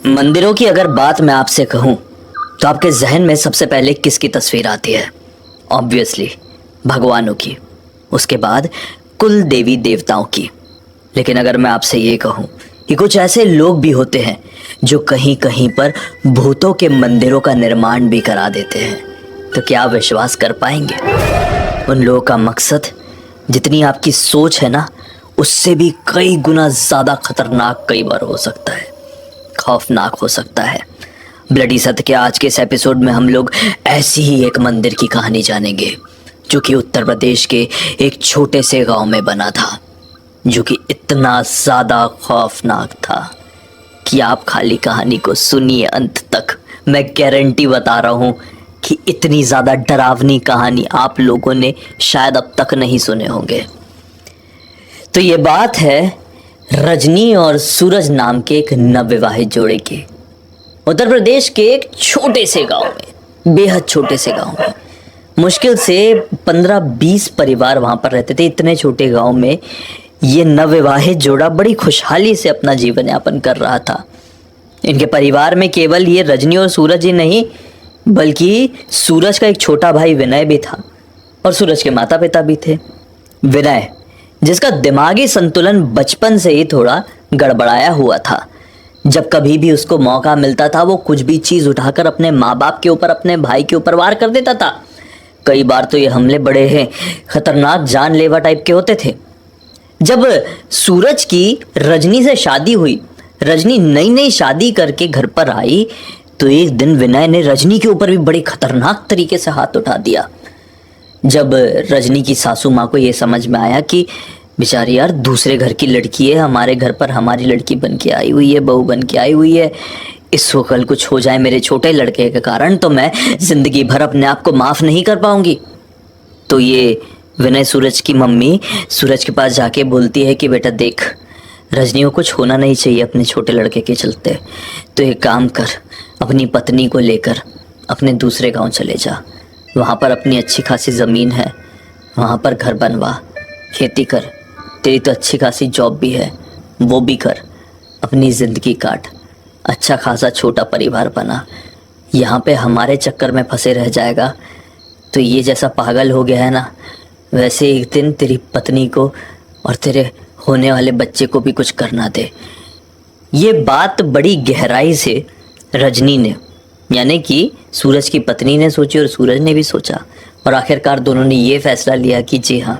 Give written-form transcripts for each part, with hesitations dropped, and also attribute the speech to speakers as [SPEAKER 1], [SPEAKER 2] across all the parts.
[SPEAKER 1] मंदिरों की अगर बात मैं आपसे कहूं तो आपके जहन में सबसे पहले किसकी तस्वीर आती है? ऑब्वियसली भगवानों की, उसके बाद कुल देवी देवताओं की। लेकिन अगर मैं आपसे ये कहूं कि कुछ ऐसे लोग भी होते हैं जो कहीं कहीं पर भूतों के मंदिरों का निर्माण भी करा देते हैं, तो क्या आप विश्वास कर पाएंगे? उन लोगों का मकसद जितनी आपकी सोच है ना, उससे भी कई गुना ज्यादा खतरनाक कई बार हो सकता है, खौफनाक हो सकता है। ब्लडी सत्य के आज के इस एपिसोड में हम लोग ऐसी ही एक मंदिर की कहानी जानेंगे जो कि उत्तर प्रदेश के एक छोटे से गांव में बना था, जो कि इतना ज्यादा खौफनाक था कि आप खाली कहानी को सुनिए अंत तक। मैं गारंटी बता रहा हूं कि इतनी ज्यादा डरावनी कहानी आप लोगों ने शायद अब तक नहीं सुने होंगे। तो ये बात है रजनी और सूरज नाम के एक नवविवाहित जोड़े की, उत्तर प्रदेश के एक छोटे से गांव में, बेहद छोटे से गांव में। मुश्किल से 15-20 परिवार वहां पर रहते थे। इतने छोटे गांव में ये नवविवाहित जोड़ा बड़ी खुशहाली से अपना जीवन यापन कर रहा था। इनके परिवार में केवल ये रजनी और सूरज ही नहीं, बल्कि सूरज का एक छोटा भाई विनय भी था और सूरज के माता पिता भी थे। विनय, जिसका दिमागी संतुलन बचपन से ही थोड़ा गड़बड़ाया हुआ था। जब कभी भी उसको मौका मिलता था वो कुछ भी चीज उठाकर अपने माँ बाप के ऊपर, अपने भाई के ऊपर वार कर देता था। कई बार तो ये हमले बड़े हैं खतरनाक, जानलेवा टाइप के होते थे। जब सूरज की रजनी से शादी हुई, रजनी नई नई शादी करके घर पर आई, तो एक दिन विनय ने रजनी के ऊपर भी बड़ी खतरनाक तरीके से हाथ उठा दिया। जब रजनी की सासू माँ को यह समझ में आया कि बेचारी यार दूसरे घर की लड़की है, हमारे घर पर हमारी लड़की बन के आई हुई है, बहू बन के आई हुई है, इसको कल कुछ हो जाए मेरे छोटे लड़के के कारण तो मैं जिंदगी भर अपने आप को माफ नहीं कर पाऊंगी। तो ये विनय, सूरज की मम्मी, सूरज के पास जाके बोलती है कि बेटा देख, रजनी को कुछ होना नहीं चाहिए अपने छोटे लड़के के चलते, तो एक काम कर, अपनी पत्नी को लेकर अपने दूसरे गांव चले जा, वहाँ पर अपनी अच्छी खासी ज़मीन है, वहाँ पर घर बनवा, खेती कर, तेरी तो अच्छी खासी जॉब भी है, वो भी कर, अपनी ज़िंदगी काट, अच्छा खासा छोटा परिवार बना। यहाँ पे हमारे चक्कर में फंसे रह जाएगा तो ये जैसा पागल हो गया है ना, वैसे एक दिन तेरी पत्नी को और तेरे होने वाले बच्चे को भी कुछ करना दे। ये बात बड़ी गहराई से रजनी ने, यानी कि सूरज की पत्नी ने सोची और सूरज ने भी सोचा, और आखिरकार दोनों ने ये फैसला लिया कि जी हाँ,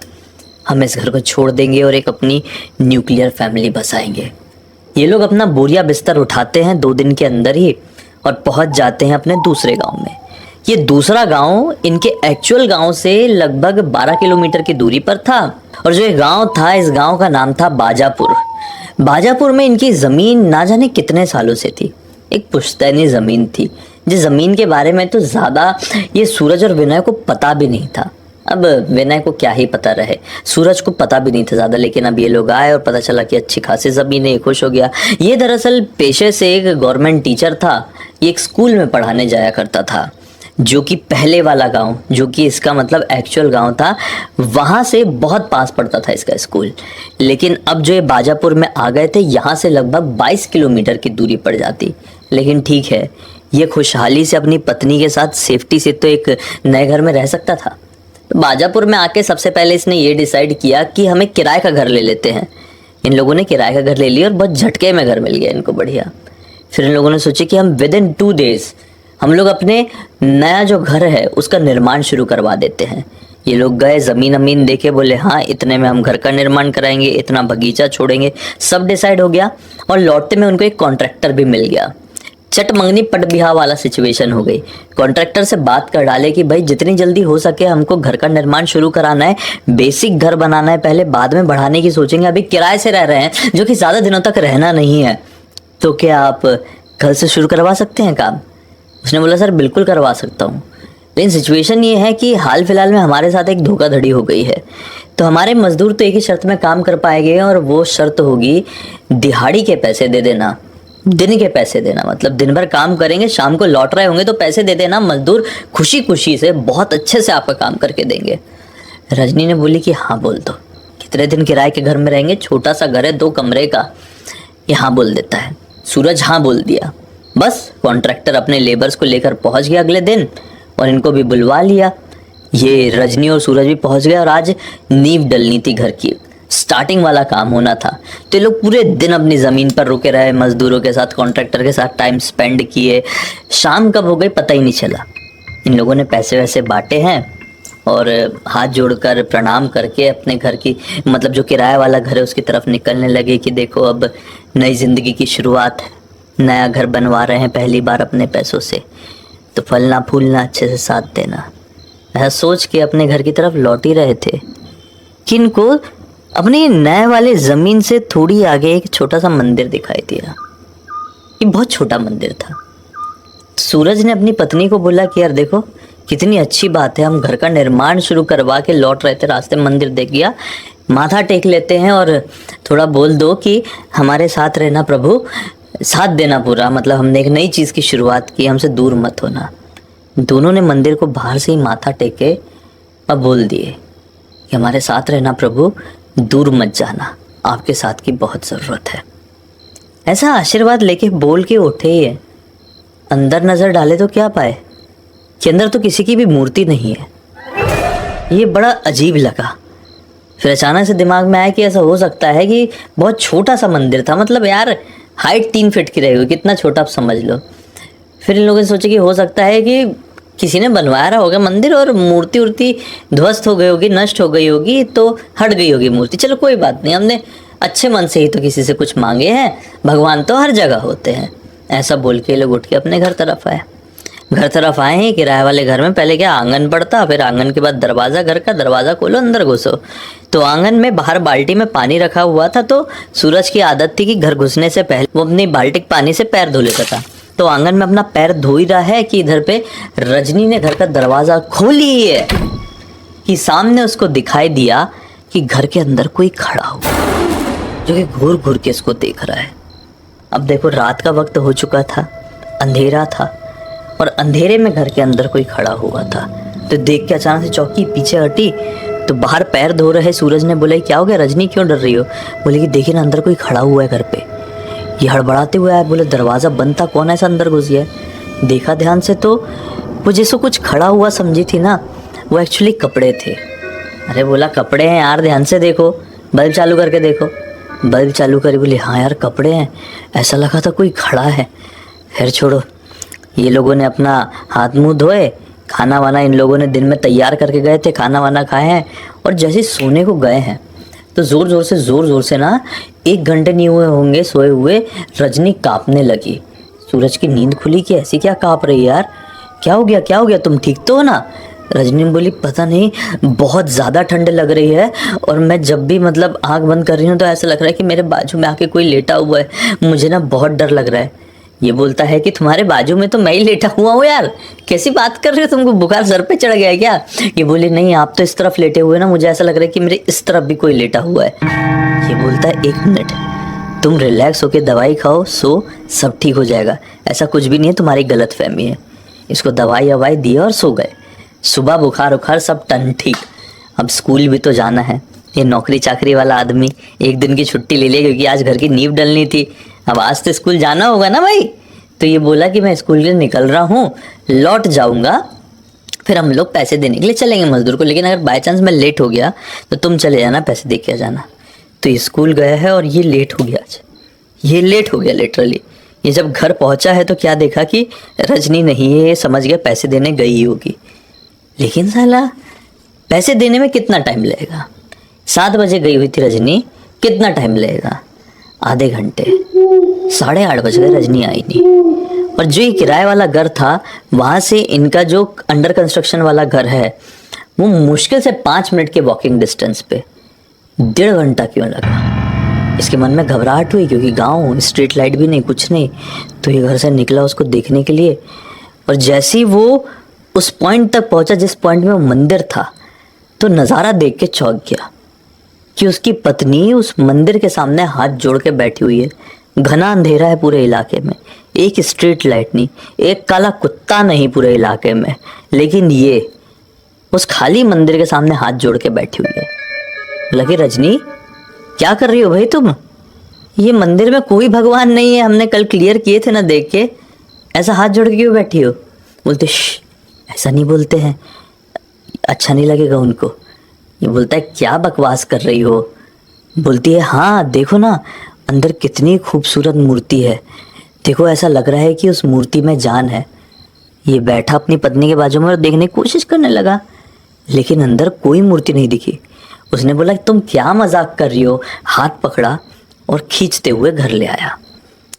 [SPEAKER 1] हम इस घर को छोड़ देंगे और एक अपनी न्यूक्लियर फैमिली बसाएंगे। ये लोग अपना बोरिया बिस्तर उठाते हैं 2 दिन के अंदर ही और पहुंच जाते हैं अपने दूसरे गांव में। ये दूसरा गांव इनके एक्चुअल गांव से लगभग 12 किलोमीटर की दूरी पर था, और जो ये गांव था, इस गांव का नाम था बाजापुर। बाजापुर में इनकी ज़मीन ना जाने कितने सालों से थी, एक पुश्तैनी ज़मीन थी, जिस ज़मीन के बारे में तो ज़्यादा ये सूरज और विनय को पता भी नहीं था। अब विनय को क्या ही पता रहे, सूरज को पता भी नहीं था ज़्यादा, लेकिन अब ये लोग आए और पता चला कि अच्छी खासी ज़मीन है, खुश हो गया। ये दरअसल पेशे से एक गवर्नमेंट टीचर था, ये एक स्कूल में पढ़ाने जाया करता था, जो कि पहले वाला गांव, जो कि इसका मतलब एक्चुअल गांव था, वहाँ से बहुत पास पड़ता था इसका स्कूल। लेकिन अब जो ये बाजापुर में आ गए थे, यहाँ से लगभग 22 किलोमीटर की दूरी पड़ जाती। लेकिन ठीक है, ये खुशहाली से अपनी पत्नी के साथ सेफ्टी से तो एक नए घर में रह सकता था। तो बाजापुर में आके सबसे पहले इसने ये डिसाइड किया कि हमें किराए का घर ले लेते हैं। इन लोगों ने किराए का घर ले लिया और बहुत झटके में घर मिल गया इनको, बढ़िया। फिर इन लोगों ने सोचा कि हम विदिन 2 डेज हम लोग अपने नया जो घर है उसका निर्माण शुरू करवा देते हैं। ये लोग गए, ज़मीन अमीन देखे, बोले हाँ इतने में हम घर का निर्माण कराएंगे, इतना बगीचा छोड़ेंगे, सब डिसाइड हो गया। और लौटते में उनको एक कॉन्ट्रैक्टर भी मिल गया। चट मंगनी पट बिहा वाला सिचुएशन हो गई। कॉन्ट्रैक्टर से बात कर डाले कि भाई जितनी जल्दी हो सके हमको घर का निर्माण शुरू कराना है, बेसिक घर बनाना है पहले, बाद में बढ़ाने की सोचेंगे, अभी किराए से रह रहे हैं जो कि ज़्यादा दिनों तक रहना नहीं है, तो क्या आप कल से शुरू करवा सकते हैं काम? उसने बोला सर बिल्कुल करवा सकता हूँ, लेकिन सिचुएशन ये है कि हाल फिलहाल में हमारे साथ एक धोखाधड़ी हो गई है, तो हमारे मजदूर तो एक ही शर्त में काम कर पाएंगे, और वो शर्त होगी दिहाड़ी के पैसे दे देना, दिन के पैसे देना। मतलब दिन भर काम करेंगे, शाम को लौट रहे होंगे तो पैसे दे देना, मजदूर खुशी खुशी से बहुत अच्छे से आपका काम करके देंगे। रजनी ने बोली कि हाँ बोल दो, कितने दिन किराए के घर में रहेंगे, छोटा सा घर है 2 कमरे का, ये हाँ बोल देता है। सूरज हाँ बोल दिया। बस कॉन्ट्रैक्टर अपने लेबर्स को लेकर पहुंच गया अगले दिन और इनको भी बुलवा लिया। ये रजनी और सूरज भी पहुंच गए और आज नींव डलनी थी घर की, स्टार्टिंग वाला काम होना था। तो ये लोग पूरे दिन अपनी ज़मीन पर रुके रहे, मजदूरों के साथ, कॉन्ट्रैक्टर के साथ टाइम स्पेंड किए। शाम कब हो गई पता ही नहीं चला। इन लोगों ने पैसे वैसे बांटे हैं और हाथ जोड़कर प्रणाम करके अपने घर की, मतलब जो किराया वाला घर है उसकी तरफ निकलने लगे कि देखो अब नई ज़िंदगी की शुरुआत है, नया घर बनवा रहे हैं पहली बार अपने पैसों से, तो फलना फूलना अच्छे से साथ देना। ऐसा सोच के अपने घर की तरफ लौट ही रहे थे कि इनको अपनी नए वाले ज़मीन से थोड़ी आगे एक छोटा सा मंदिर दिखाई दिया। ये बहुत छोटा मंदिर था। सूरज ने अपनी पत्नी को बोला कि यार देखो कितनी अच्छी बात है, हम घर का निर्माण शुरू करवा के लौट रहे थे, रास्ते मंदिर देख गया, माथा टेक लेते हैं और थोड़ा बोल दो कि हमारे साथ रहना प्रभु, साथ देना पूरा, मतलब हमने एक नई चीज़ की शुरुआत की, हमसे दूर मत होना। दोनों ने मंदिर को बाहर से ही माथा टेके और बोल दिए कि हमारे साथ रहना प्रभु, दूर मत जाना, आपके साथ की बहुत ज़रूरत है। ऐसा आशीर्वाद लेके बोल के उठे ही है। अंदर नज़र डाले तो क्या पाए कि अंदर तो किसी की भी मूर्ति नहीं है। ये बड़ा अजीब लगा। फिर अचानक से दिमाग में आया कि ऐसा हो सकता है कि बहुत छोटा सा मंदिर था, मतलब यार हाइट 3 फीट की रहेगी, कितना छोटा आप समझ लो। फिर इन लोगों ने सोचा कि हो सकता है कि किसी ने बनवाया रहा होगा मंदिर और मूर्ति उर्ति ध्वस्त हो गई होगी, नष्ट हो गई होगी, तो हट गई होगी मूर्ति। चलो कोई बात नहीं, हमने अच्छे मन से ही तो किसी से कुछ मांगे हैं, भगवान तो हर जगह होते हैं। ऐसा बोल के लोग उठ के अपने घर तरफ आए। घर तरफ आए हैं, किराए वाले घर में पहले क्या आंगन पड़ता, फिर आंगन के बाद दरवाज़ा, घर का दरवाज़ा खोलो अंदर घुसो। तो आंगन में बाहर बाल्टी में पानी रखा हुआ था, तो सूरज की आदत थी कि घर घुसने से पहले वो अपनी बाल्टी के पानी से पैर धो लेता था। तो आंगन में अपना पैर धो ही रहा है कि इधर पे रजनी ने घर का दरवाज़ा खोली है कि सामने उसको दिखाई दिया कि घर के अंदर कोई खड़ा हुआ जो कि घूर घूर के इसको देख रहा है। अब देखो रात का वक्त हो चुका था, अंधेरा था और अंधेरे में घर के अंदर कोई खड़ा हुआ था। तो देख के अचानक से चौकी पीछे हटी, तो बाहर पैर धो रहे सूरज ने बोला क्या हो गया रजनी, क्यों डर रही हो? बोले कि देखिए ना अंदर कोई खड़ा हुआ है घर पे। ये हड़बड़ाते हुए आया, बोले दरवाज़ा बंद था, कौन ऐसा अंदर घुस गया? देखा ध्यान से तो वो जैसे कुछ खड़ा हुआ समझी थी ना, वो एक्चुअली कपड़े थे। अरे बोला कपड़े हैं यार, ध्यान से देखो, बल्ब चालू करके देखो। बल्ब चालू करी, बोले हाँ यार कपड़े हैं, ऐसा लगा था कोई खड़ा है। खैर छोड़ो, ये लोगों ने अपना हाथ मुंह धोए, खाना वाना इन लोगों ने दिन में तैयार करके गए थे, खाना वाना खाए हैं और जैसे सोने को गए हैं तो ज़ोर ज़ोर से ना 1 घंटे नहीं हुए होंगे सोए हुए, रजनी कांपने लगी। सूरज की नींद खुली कि ऐसी क्या कांप रही यार, क्या हो गया, तुम ठीक तो हो ना? रजनी बोली पता नहीं, बहुत ज़्यादा ठंड लग रही है और मैं जब भी मतलब आँख बंद कर रही हूँ तो ऐसा लग रहा है कि मेरे बाजू में आके कोई लेटा हुआ है, मुझे ना बहुत डर लग रहा है। ये बोलता है कि तुम्हारे बाजू में तो मैं ही लेटा हुआ हूँ यार, कैसी बात कर रही हो, तुमको बुखार सर पे चढ़ गया है क्या? ये बोले नहीं, आप तो इस तरफ लेटे हुए ना, मुझे ऐसा लग रहा है कि मेरे इस तरफ भी कोई लेटा हुआ है। ये बोलता है 1 मिनट, तुम रिलैक्स होके दवाई खाओ, सो सब ठीक हो जाएगा, ऐसा कुछ भी नहीं है, तुम्हारी गलतफहमी है। इसको दवाई ववाई दी और सो गए। सुबह बुखार उखार सब टन ठीक। अब स्कूल भी तो जाना है। ये नौकरी चाकरी वाला आदमी 1 दिन की छुट्टी ले लिया क्योंकि आज घर की नींव डलनी थी, अब आज तो स्कूल जाना होगा ना भाई। तो ये बोला कि मैं स्कूल के लिए निकल रहा हूँ, लौट जाऊँगा, फिर हम लोग पैसे देने के लिए चलेंगे मजदूर को, लेकिन अगर बाई चांस मैं लेट हो गया तो तुम चले जाना, पैसे दे के आ जाना। तो ये स्कूल गया है और ये लेट हो गया, आज ये लेट हो गया लिटरली। ये जब घर पहुँचा है तो क्या देखा कि रजनी नहीं है, ये समझ गया पैसे देने गई होगी। लेकिन साला पैसे देने में कितना टाइम लगेगा? 7 बजे गई हुई थी रजनी, कितना टाइम लगेगा? आधे घंटे। 8:30 बज गए, रजनी आई नहीं। और जो ये किराए वाला घर था वहाँ से इनका जो अंडर कंस्ट्रक्शन वाला घर है वो मुश्किल से 5 मिनट के वॉकिंग डिस्टेंस पे। 1.5 घंटा क्यों लगा? इसके मन में घबराहट हुई क्योंकि गांव, स्ट्रीट लाइट भी नहीं, कुछ नहीं। तो ये घर से निकला उसको देखने के लिए, और जैसे ही वो उस पॉइंट तक पहुंचा जिस पॉइंट में वो मंदिर था, तो नज़ारा देख के चौंक गया कि उसकी पत्नी उस मंदिर के सामने हाथ जोड़ के बैठी हुई है। घना अंधेरा है पूरे इलाके में, एक स्ट्रीट लाइट नहीं, एक काला कुत्ता नहीं पूरे इलाके में, लेकिन ये उस खाली मंदिर के सामने हाथ जोड़ के बैठी हुई है। लगे रजनी क्या कर रही हो भाई तुम? ये मंदिर में कोई भगवान नहीं है, हमने कल क्लियर किए थे ना देख के, ऐसा हाथ जोड़ के क्यों बैठी हो? बोलते ऐसा नहीं बोलते हैं, अच्छा नहीं लगेगा उनको। ये बोलता है क्या बकवास कर रही हो? बोलती है हाँ देखो ना, अंदर कितनी खूबसूरत मूर्ति है, देखो ऐसा लग रहा है कि उस मूर्ति में जान है। ये बैठा अपनी पत्नी के बाजू में और देखने की कोशिश करने लगा, लेकिन अंदर कोई मूर्ति नहीं दिखी। उसने बोला तुम क्या मजाक कर रही हो? हाथ पकड़ा और खींचते हुए घर ले आया।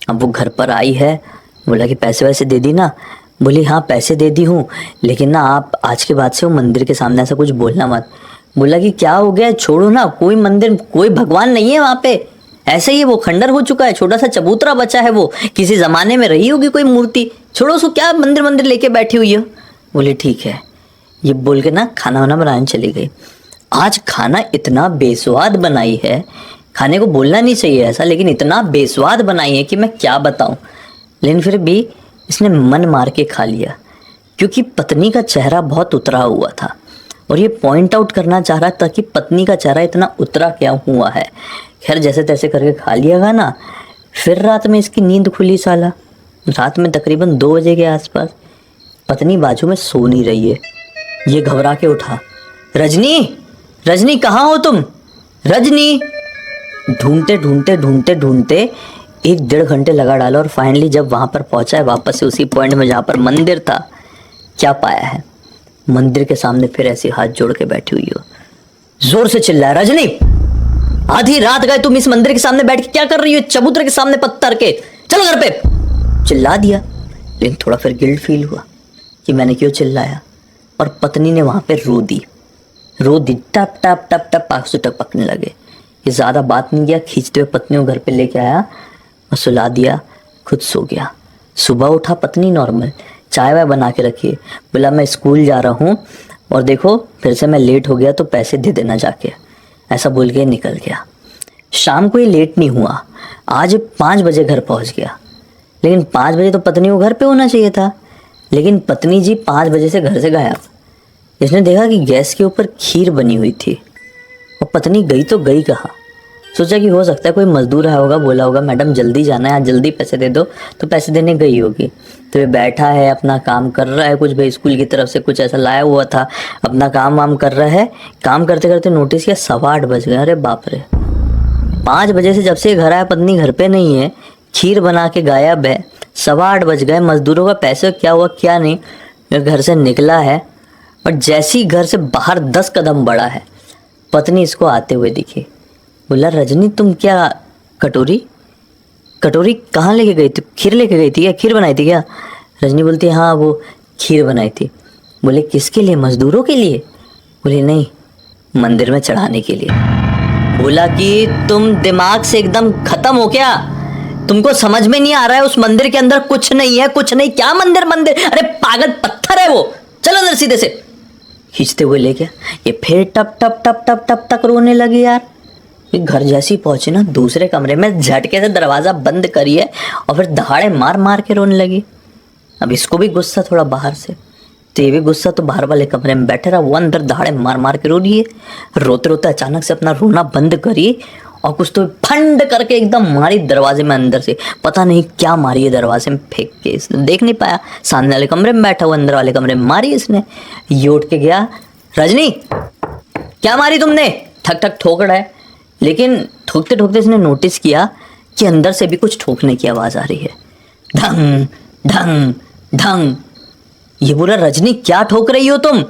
[SPEAKER 1] अब वो घर पर आई है, बोला कि पैसे वैसे दे दी ना? बोली हाँ पैसे दे दी हूँ, लेकिन ना आप आज के बाद से वो मंदिर के सामने ऐसा कुछ बोलना मत। बोला कि क्या हो गया, छोड़ो ना, कोई मंदिर कोई भगवान नहीं है वहाँ पे, ऐसे ही वो खंडर हो चुका है, छोटा सा चबूतरा बचा है, वो किसी जमाने में रही होगी कोई मूर्ति, छोड़ो उसको, क्या मंदिर मंदिर लेके बैठी हुई है। बोले ठीक है। ये बोल के ना खाना वाना बनाने चली गई। आज खाना इतना बेस्वाद बनाई है, खाने को बोलना नहीं चाहिए ऐसा, लेकिन इतना बेस्वाद बनाई है कि मैं क्या बताऊं। लेकिन फिर भी इसने मन मार के खा लिया, क्योंकि पत्नी का चेहरा बहुत उतरा हुआ था और ये पॉइंट आउट करना चाह रहा था कि पत्नी का चेहरा इतना उतरा क्या हुआ है। खैर जैसे तैसे करके खा लिया ना। फिर रात में इसकी नींद खुली साला, रात में तकरीबन 2 बजे के आसपास। पत्नी बाजू में सो नहीं रही है। ये घबरा के उठा, रजनी रजनी कहाँ हो तुम? रजनी। ढूंढते ढूंढते ढूंढते ढूंढते 1-1.5 घंटे लगा डाला और फाइनली जब वहां पर पहुंचा है वापस से उसी पॉइंट में जहां पर मंदिर था, क्या पाया है? मंदिर के सामने फिर ऐसे हाथ जोड़ के बैठी हुई हो। जोर से चिल्लाया, रजनी आधी रात गए तुम इस मंदिर के सामने बैठ के क्या कर रही हो? चबूतरे के सामने पत्थर के, चलो घर पे। चिल्ला दिया, लेकिन थोड़ा फिर गिल्ट फील हुआ कि मैंने क्यों चिल्लाया। और पत्नी ने वहां पे रो दी, टप टप टप टप आंसू टपकने लगे। ये ज्यादा बात नहीं किया, खींचते हुए पत्नी को घर पे लेके आया और सुला दिया, खुद सो गया। सुबह उठा, पत्नी नॉर्मल, चाय वाय बना के रखी। बोला मैं स्कूल जा रहा हूँ और देखो फिर से मैं लेट हो गया तो पैसे दे देना जाके, ऐसा बोल के निकल गया। शाम को ये लेट नहीं हुआ, आज 5 बजे घर पहुंच गया। लेकिन 5 बजे तो पत्नी को घर पे होना चाहिए था, लेकिन पत्नी जी 5 बजे से घर से गायब। इसने देखा कि गैस के ऊपर खीर बनी हुई थी और पत्नी गई तो गई कहाँ। सोचा कि हो सकता है कोई मजदूर आया होगा, बोला होगा मैडम जल्दी जाना है, आज जल्दी पैसे दे दो, तो पैसे देने गई होगी। तो ये बैठा है, अपना काम कर रहा है, कुछ भाई स्कूल की तरफ से कुछ ऐसा लाया हुआ था, अपना काम वाम कर रहा है। काम करते करते नोटिस किया 8:15 बज गए। अरे बाप रे, 5 बजे से जब से घर आया पत्नी घर पे नहीं है, खीर बना के गायब है, 8:15 बज गए। मजदूरों का पैसे क्या हुआ क्या नहीं, घर से निकला है और जैसी घर से बाहर 10 कदम बढ़ा है, पत्नी इसको आते हुए दिखी। बोला रजनी तुम क्या कटोरी कहाँ लेके गई थी? खीर लेके गई थी क्या? खीर बनाई थी क्या? रजनी बोलती है हाँ वो खीर बनाई थी। बोले किसके लिए? मजदूरों के लिए? बोले नहीं, मंदिर में चढ़ाने के लिए। बोला कि तुम दिमाग से एकदम खत्म हो क्या? तुमको समझ में नहीं आ रहा है उस मंदिर के अंदर कुछ नहीं है? कुछ नहीं क्या मंदिर? अरे पागल, पत्थर है वो, चलो अंदर सीधे से। खींचते हुए ले गया। ये फिर टप टप टप टप टप तक रोने लगी यार। घर जैसी पहुंची ना, दूसरे कमरे में झटके से दरवाजा बंद करिए और फिर दहाड़े मार मार के रोने लगी। अब इसको भी गुस्सा थोड़ा बाहर से, तो ये भी गुस्सा तो बाहर वाले कमरे में बैठे रहा, वो अंदर दहाड़े मार मार के रो रही है। रोते रोते अचानक से अपना रोना बंद करी और कुछ तो फंड करके एकदम मारी दरवाजे में अंदर से। पता नहीं क्या मारी है, दरवाजे में फेंक के, इसने देख नहीं पाया, सामने वाले कमरे में बैठा हुआ, अंदर वाले कमरे में मारी इसने। ये उठ के गया, रजनी क्या मारी तुमने? ठक ठक ठोक रहा है, लेकिन ठोकते ठोकते इसने नोटिस किया कि अंदर से भी कुछ ठोकने की आवाज आ रही है, ढंग ढंग ढंग। ये बोला रजनी क्या ठोक रही हो तुम?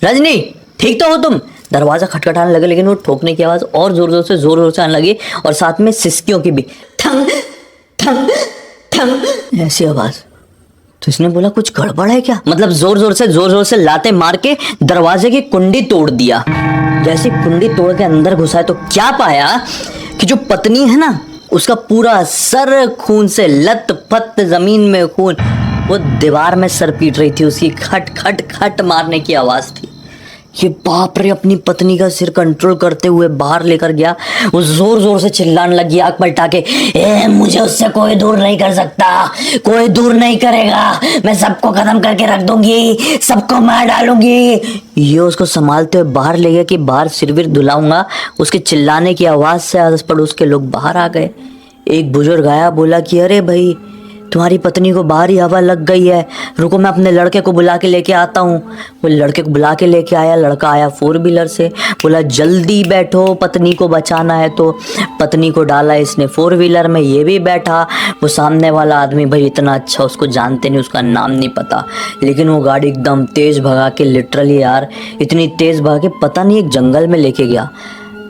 [SPEAKER 1] रजनी ठीक तो हो तुम? दरवाजा खटखटाने लगे, लेकिन वो ठोकने की आवाज और जोर जोर से आने लगी और साथ में सिसकियों की भी, ठंग ठंग ठंग ऐसी आवाज। तो इसने बोला कुछ गड़बड़ है क्या? मतलब जोर जोर से लाते मार के दरवाजे की कुंडी तोड़ दिया। जैसे कुंडी तोड़ के अंदर घुसा है तो क्या पाया कि जो पत्नी है ना, उसका पूरा सर खून से लत-पत, जमीन में खून, वो दीवार में सर पीट रही थी, उसकी खट खट खट मारने की आवाज थी। ये बाप रे, अपनी पत्नी का सिर कंट्रोल करते हुए बाहर लेकर गया। वो जोर जोर से चिल्लाने लगी आंख पलटा के, मुझे उससे कोई दूर नहीं कर सकता, कोई दूर नहीं करेगा, मैं सबको खत्म करके रख दूंगी, सबको मार डालूंगी। ये उसको संभालते हुए बाहर ले गया कि बाहर सिरविर धुलाऊंगा। उसके चिल्लाने की आवाज से आस पड़ोस के लोग बाहर आ गए। एक बुजुर्ग आया, बोला कि अरे भाई तुम्हारी पत्नी को बाहर ही हवा लग गई है, रुको मैं अपने लड़के को बुला के लेके आता हूँ। वो लड़के को बुला के लेके आया। लड़का आया 4 व्हीलर से, बोला जल्दी बैठो, पत्नी को बचाना है। तो पत्नी को डाला इसने 4 व्हीलर में, ये भी बैठा। वो सामने वाला आदमी भाई इतना अच्छा, उसको जानते नहीं, उसका नाम नहीं पता, लेकिन वो गाड़ी एकदम तेज़ भगा के, लिटरली यार इतनी तेज़ भगा के पता नहीं एक जंगल में लेके गया।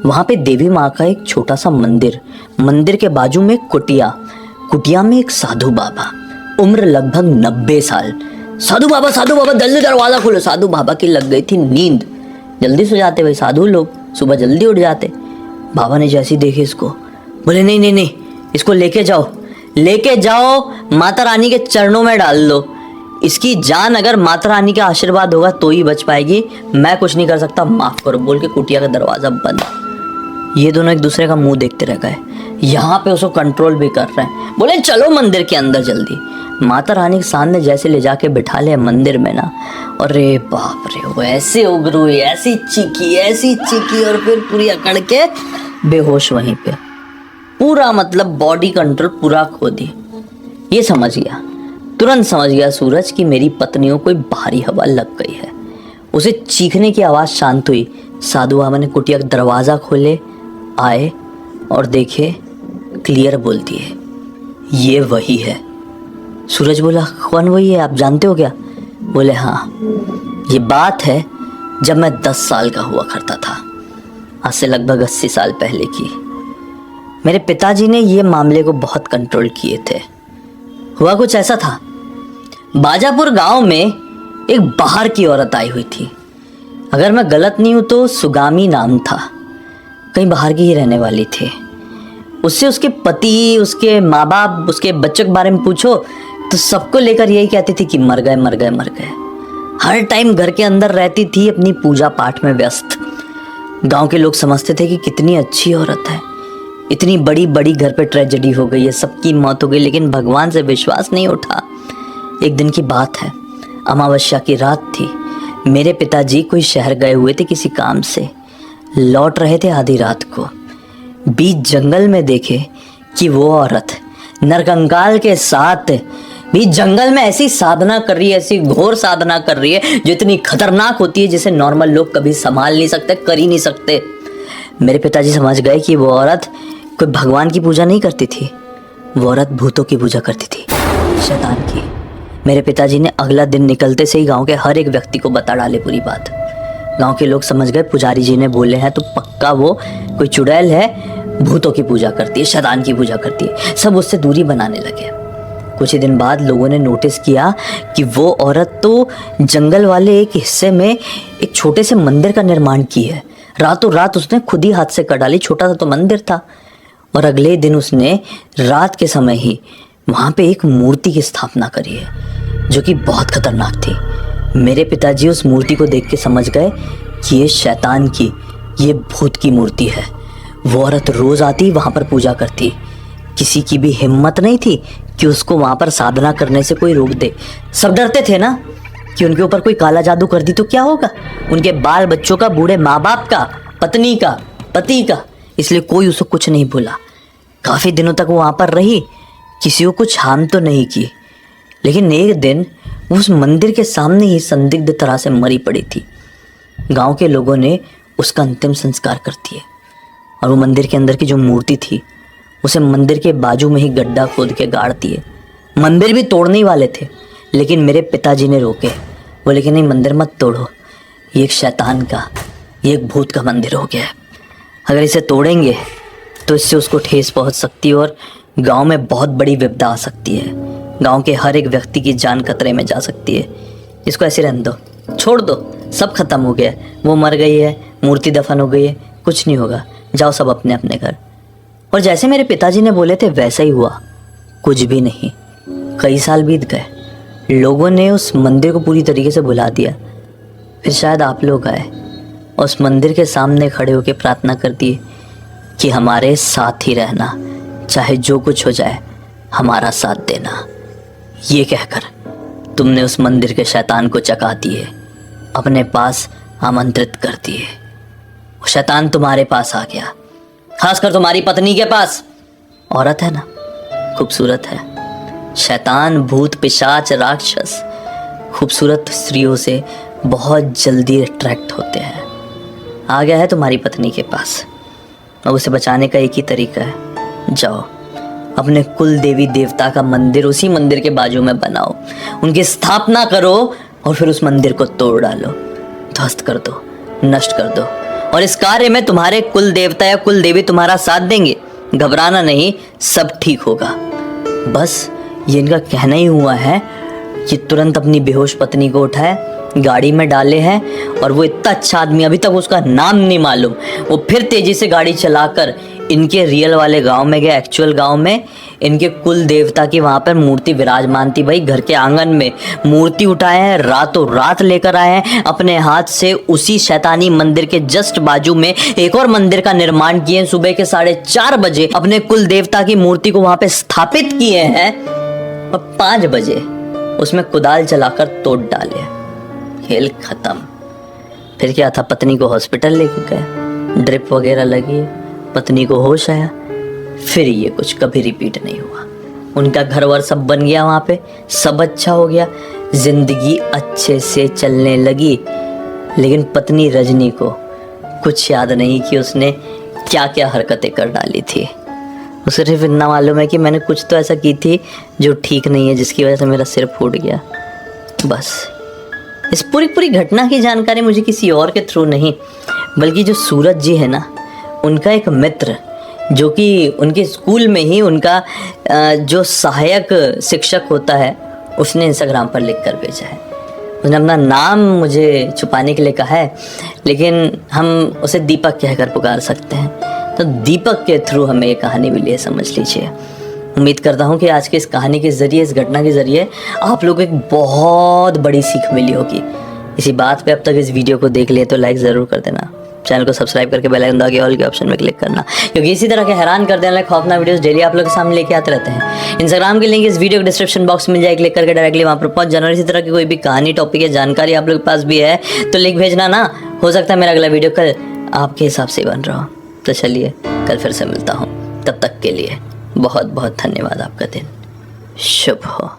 [SPEAKER 1] वहाँ पे देवी माँ का एक छोटा सा मंदिर, मंदिर के बाजू में एक कुटिया, कुटिया में एक साधु बाबा, उम्र लगभग 90 साल। साधु बाबा जल्दी दरवाजा खोलो। साधु बाबा की लग गई थी नींद, जल्दी सो जाते भाई साधु लोग, सुबह जल्दी उठ जाते। बाबा ने जैसी देखे इसको, बोले नहीं, इसको लेके जाओ, माता रानी के चरणों में डाल दो। इसकी जान अगर माता रानी का आशीर्वाद होगा तो ही बच पाएगी, मैं कुछ नहीं कर सकता, माफ करो, बोल के कुटिया का दरवाजा बंद। ये दोनों एक दूसरे का मुंह देखते रह गए। यहाँ पे उसको कंट्रोल भी कर रहे हैं, बोले चलो मंदिर के अंदर जल्दी। माता रानी के सामने जैसे ले जाके बिठा ले मंदिर में ना, अरे बाप रे, वो ऐसे उग्र हुई, ऐसी चीखी और फिर पूरी अकड़ के बेहोश वहीं पे, पूरा मतलब बॉडी कंट्रोल पूरा खो दी। ये समझ गया, तुरंत समझ गया सूरज कि मेरी पत्नी को कोई भारी हवा लग गई है। उसे चीखने की आवाज़ शांत हुई। साधु बाबा ने कुटिया का दरवाज़ा खोले, आए और देखे, क्लियर बोलती है ये वही है। सूरज बोला कौन वही है, आप जानते हो क्या? बोले हाँ, ये बात है जब मैं 10 साल का हुआ करता था, आज से लगभग 80 साल पहले की। मेरे पिताजी ने ये मामले को बहुत कंट्रोल किए थे। हुआ कुछ ऐसा था, बाजापुर गांव में एक बाहर की औरत आई हुई थी, अगर मैं गलत नहीं हूं तो सुगामी नाम था, कहीं बाहर की ही रहने वाली थी। उससे उसके पति, उसके माँ बाप, उसके बच्चों के बारे में पूछो तो सबको लेकर यही कहती थी कि मर गए। हर टाइम घर के अंदर रहती थी, अपनी पूजा पाठ में व्यस्त। गांव के लोग समझते थे कि कितनी अच्छी औरत है, इतनी बड़ी घर पे ट्रेजेडी हो गई है, सबकी मौत हो गई, लेकिन भगवान से विश्वास नहीं उठा। एक दिन की बात है, अमावस्या की रात थी। मेरे पिताजी कोई शहर गए हुए थे किसी काम से, लौट रहे थे आधी रात को। बीच जंगल में देखे कि वो औरत नरकंकाल के साथ बीच जंगल में ऐसी साधना कर रही है, ऐसी घोर साधना कर रही है जो इतनी खतरनाक होती है जिसे नॉर्मल लोग कभी संभाल नहीं सकते, कर ही नहीं सकते। मेरे पिताजी समझ गए कि वो औरत कोई भगवान की पूजा नहीं करती थी, वो औरत भूतों की पूजा करती थी, शैतान की। मेरे पिताजी ने अगला दिन निकलते से ही गांव के हर एक व्यक्ति को बता डाले पूरी बात। गांव के लोग समझ गए पुजारी जी ने बोले हैं तो पक्का वो कोई चुड़ैल है, भूतों की पूजा करती है, शैतान की पूजा करती है। सब उससे दूरी बनाने लगे। कुछ ही दिन बाद लोगों ने नोटिस किया कि वो औरत तो जंगल वाले एक हिस्से में एक छोटे से मंदिर का निर्माण की है। रातों रात उसने खुद ही हाथ से कर डाली, छोटा सा तो मंदिर था। और अगले दिन उसने रात के समय ही वहाँ पे एक मूर्ति की स्थापना करी है जो कि बहुत खतरनाक थी। मेरे पिताजी उस मूर्ति को देख के समझ गए कि ये शैतान की, ये भूत की मूर्ति है। वो औरत रोज आती वहाँ पर पूजा करती, किसी की भी हिम्मत नहीं थी कि उसको वहाँ पर साधना करने से कोई रोक दे। सब डरते थे ना कि उनके ऊपर कोई काला जादू कर दी तो क्या होगा, उनके बाल बच्चों का, बूढ़े माँ बाप का, पत्नी का, पति का, इसलिए कोई उसको कुछ नहीं बोला। काफ़ी दिनों तक वो वहाँ पर रही, किसी को कुछ हार्म तो नहीं की। लेकिन एक दिन वो उस मंदिर के सामने ही संदिग्ध तरह से मरी पड़ी थी। गांव के लोगों ने उसका अंतिम संस्कार कर दिए और वो मंदिर के अंदर की जो मूर्ति थी उसे मंदिर के बाजू में ही गड्ढा खोद के गाड़ दिए। मंदिर भी तोड़ने ही वाले थे, लेकिन मेरे पिताजी ने रोके, बोले कि नहीं मंदिर मत तोड़ो, ये एक शैतान का, ये एक भूत का मंदिर हो गया है, अगर इसे तोड़ेंगे तो इससे उसको ठेस पहुंच सकती है और गांव में बहुत बड़ी विपदा आ सकती है, गांव के हर एक व्यक्ति की जान खतरे में जा सकती है। इसको ऐसे रहने दो, छोड़ दो, सब खत्म हो गया, वो मर गई है, मूर्ति दफन हो गई है, कुछ नहीं होगा, जाओ सब अपने अपने घर। और जैसे मेरे पिताजी ने बोले थे वैसा ही हुआ, कुछ भी नहीं। कई साल बीत गए, लोगों ने उस मंदिर को पूरी तरीके से भुला दिया। फिर शायद आप लोग आए, उस मंदिर के सामने खड़े होकर प्रार्थना कर दिए कि हमारे साथ ही रहना, चाहे जो कुछ हो जाए हमारा साथ देना। ये कहकर तुमने उस मंदिर के शैतान को चका दिए, अपने पास आमंत्रित कर दिए। वो शैतान तुम्हारे पास आ गया, खासकर तुम्हारी पत्नी के पास। औरत है ना, खूबसूरत है, शैतान, भूत, पिशाच, राक्षस खूबसूरत स्त्रियों से बहुत जल्दी अट्रैक्ट होते हैं। आ गया है तुम्हारी पत्नी के पास, अब उसे बचाने का एक ही तरीका है, जाओ अपने कुल देवी देवता का मंदिर उसी मंदिर के बाजू में बनाओ, उनकी स्थापना करो और फिर उस मंदिर को तोड़ डालो, ध्वस्त कर दो, नष्ट कर दो। और इस कार्य में तुम्हारे कुल देवता या कुल देवी तुम्हारा साथ देंगे। घबराना नहीं, सब ठीक होगा। बस ये इनका कहना ही हुआ है। ये तुरंत अपनी बेहोश पत्नी को उठाए, गाड़ी में डाले हैं, और वो इतना अच्छा आदमी, अभी तक उसका नाम नहीं मालूम, वो फिर तेजी से गाड़ी चलाकर इनके रियल वाले गांव में गया, एक्चुअल गांव में। इनके कुल देवता की वहां पर मूर्ति विराजमान थी भाई, घर के आंगन में मूर्ति उठाए हैं, रातों रात लेकर आए हैं अपने हाथ से। उसी शैतानी मंदिर के जस्ट बाजू में एक और मंदिर का निर्माण किए, सुबह के 4:30 बजे अपने कुल देवता की मूर्ति को वहां पे स्थापित किए हैं, और 5 बजे उसमें कुदाल चलाकर तोड़ डाले। खेल खत्म। फिर क्या था, पत्नी को हॉस्पिटल लेके गए, ड्रिप वगैरह लगी, पत्नी को होश आया। फिर ये कुछ कभी रिपीट नहीं हुआ। उनका घर वर सब बन गया, वहां पे सब अच्छा हो गया, जिंदगी अच्छे से चलने लगी। लेकिन पत्नी रजनी को कुछ याद नहीं कि उसने क्या क्या हरकतें कर डाली थी। उसे सिर्फ इतना मालूम है कि मैंने कुछ तो ऐसा की थी जो ठीक नहीं है, जिसकी वजह से मेरा सिर फूट गया। बस इस पूरी घटना की जानकारी मुझे किसी और के थ्रू नहीं, बल्कि जो सूरज जी है ना, उनका एक मित्र, जो कि उनके स्कूल में ही उनका जो सहायक शिक्षक होता है, उसने इंस्टाग्राम पर लिख कर भेजा है। उसने अपना नाम मुझे छुपाने के लिए कहा है, लेकिन हम उसे दीपक कहकर पुकार सकते हैं। तो दीपक के थ्रू हमें ये कहानी मिली है, समझ लीजिए। उम्मीद करता हूँ कि आज की इस कहानी के ज़रिए, इस घटना के ज़रिए आप लोगों को एक बहुत बड़ी सीख मिली होगी। इसी बात पे अब तक इस वीडियो को देख लिए तो लाइक ज़रूर कर देना, चैनल को सब्सक्राइब करके बेल आइकन दबा के ऑल के ऑप्शन में क्लिक करना, क्योंकि इसी तरह के हैरान कर देने वाले खौफनाक वीडियोस डेली आप लोगों के सामने लेके आते रहते हैं। इंस्टाग्राम की लिंक इस वीडियो के डिस्क्रिप्शन बॉक्स में मिल जाए, क्लिक करके डायरेक्टली वहाँ पर पहुंच जाना। और इसी तरह की कोई भी कहानी, टॉपिक या जानकारी आप लोग के पास भी है तो लिंक भेजना ना, हो सकता है मेरा अगला वीडियो कल आपके हिसाब से बन रहा हो। तो चलिए कल फिर से मिलता हूँ, तब तक के लिए बहुत बहुत धन्यवाद। आपका दिन शुभ हो।